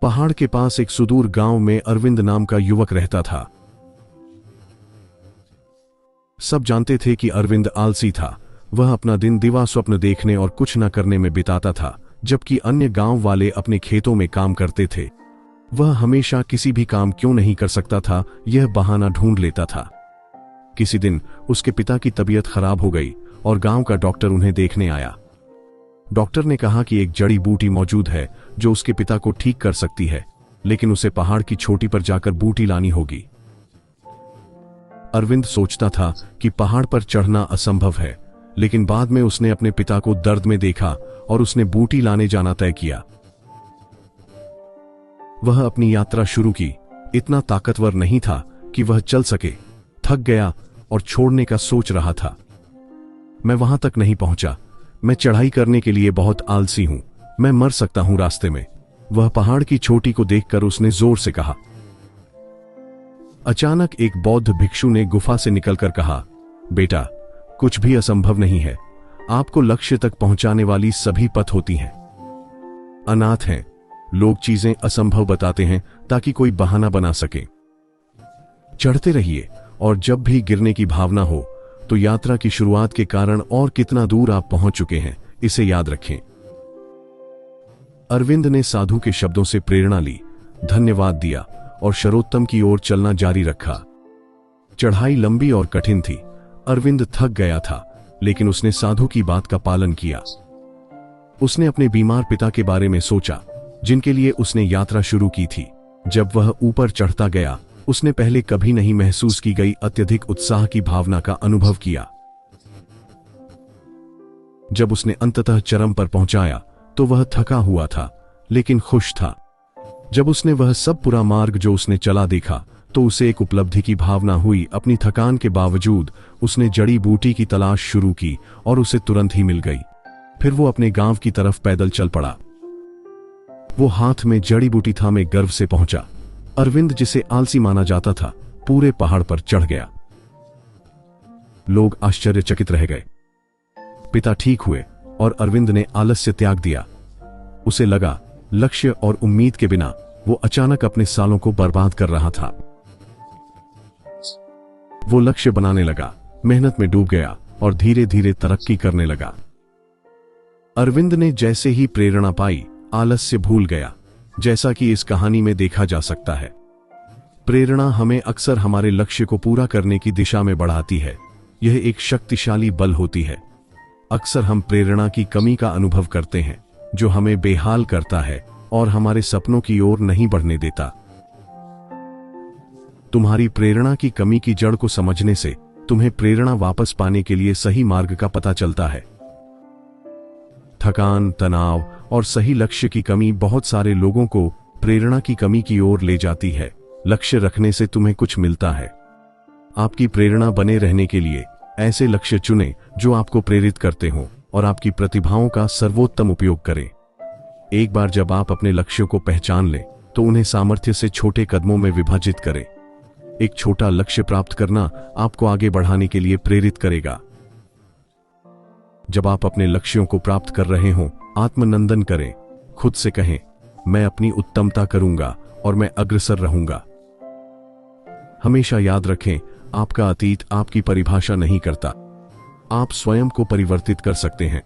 पहाड़ के पास एक सुदूर गांव में अरविंद नाम का युवक रहता था। सब जानते थे कि अरविंद आलसी था। वह अपना दिन दिवा स्वप्न देखने और कुछ न करने में बिताता था, जबकि अन्य गांव वाले अपने खेतों में काम करते थे। वह हमेशा किसी भी काम क्यों नहीं कर सकता था, यह बहाना ढूंढ लेता था। किसी दिन उसके पिता की तबीयत खराब हो गई और गांव का डॉक्टर उन्हें देखने आया। डॉक्टर ने कहा कि एक जड़ी बूटी मौजूद है जो उसके पिता को ठीक कर सकती है, लेकिन उसे पहाड़ की चोटी पर जाकर बूटी लानी होगी। अरविंद सोचता था कि पहाड़ पर चढ़ना असंभव है, लेकिन बाद में उसने अपने पिता को दर्द में देखा और उसने बूटी लाने जाना तय किया। वह अपनी यात्रा शुरू की। इतना ताकतवर नहीं था कि वह चल सके, थक गया और छोड़ने का सोच रहा था। मैं वहां तक नहीं पहुंचा, मैं चढ़ाई करने के लिए बहुत आलसी हूं, मैं मर सकता हूं रास्ते में, वह पहाड़ की चोटी को देखकर उसने जोर से कहा। अचानक एक बौद्ध भिक्षु ने गुफा से निकलकर कहा, बेटा, कुछ भी असंभव नहीं है। आपको लक्ष्य तक पहुंचाने वाली सभी पथ होती हैं। अनाथ हैं, लोग चीजें असंभव बताते हैं ताकि कोई बहाना बना सके। चढ़ते रहिए और जब भी गिरने की भावना हो तो यात्रा की शुरुआत के कारण और कितना दूर आप पहुंच चुके हैं, इसे याद रखें। अरविंद ने साधु के शब्दों से प्रेरणा ली, धन्यवाद दिया और शरोत्तम की ओर चलना जारी रखा। चढ़ाई लंबी और कठिन थी। अरविंद थक गया था, लेकिन उसने साधु की बात का पालन किया। उसने अपने बीमार पिता के बारे में सोचा, जिनके लिए उसने यात्रा शुरू की थी। जब वह ऊपर चढ़ता गया, उसने पहले कभी नहीं महसूस की गई अत्यधिक उत्साह की भावना का अनुभव किया। जब उसने अंततः चरम पर पहुंचाया तो वह थका हुआ था, लेकिन खुश था। जब उसने वह सब पूरा मार्ग जो उसने चला देखा तो उसे एक उपलब्धि की भावना हुई। अपनी थकान के बावजूद उसने जड़ी बूटी की तलाश शुरू की और उसे तुरंत ही मिल गई। फिर वो अपने गांव की तरफ पैदल चल पड़ा। वो हाथ में जड़ी बूटी थामे गर्व से पहुंचा। अरविंद, जिसे आलसी माना जाता था, पूरे पहाड़ पर चढ़ गया। लोग आश्चर्यचकित रह गए। पिता ठीक हुए और अरविंद ने आलस्य त्याग दिया। उसे लगा लक्ष्य और उम्मीद के बिना वो अचानक अपने सालों को बर्बाद कर रहा था। वो लक्ष्य बनाने लगा, मेहनत में डूब गया और धीरे धीरे तरक्की करने लगा। अरविंद ने जैसे ही प्रेरणा पाई, आलस्य भूल गया, जैसा कि इस कहानी में देखा जा सकता है। प्रेरणा हमें अक्सर हमारे लक्ष्य को पूरा करने की दिशा में बढ़ाती है। यह एक शक्तिशाली बल होती है। अक्सर हम प्रेरणा की कमी का अनुभव करते हैं, जो हमें बेहाल करता है और हमारे सपनों की ओर नहीं बढ़ने देता। तुम्हारी प्रेरणा की कमी की जड़ को समझने से तुम्हें प्रेरणा वापस पाने के लिए सही मार्ग का पता चलता है। थकान, तनाव और सही लक्ष्य की कमी बहुत सारे लोगों को प्रेरणा की कमी की ओर ले जाती है। लक्ष्य रखने से तुम्हें कुछ मिलता है। आपकी प्रेरणा बने रहने के लिए ऐसे लक्ष्य चुनें जो आपको प्रेरित करते हों और आपकी प्रतिभाओं का सर्वोत्तम उपयोग करें। एक बार जब आप अपने लक्ष्यों को पहचान लें तो उन्हें सामर्थ्य से छोटे कदमों में विभाजित करें। एक छोटा लक्ष्य प्राप्त करना आपको आगे बढ़ाने के लिए प्रेरित करेगा। जब आप अपने लक्ष्यों को प्राप्त कर रहे हों, आत्मनंदन करें। खुद से कहें, मैं अपनी उत्तमता करूंगा और मैं अग्रसर रहूंगा। हमेशा याद रखें, आपका अतीत आपकी परिभाषा नहीं करता। आप स्वयं को परिवर्तित कर सकते हैं।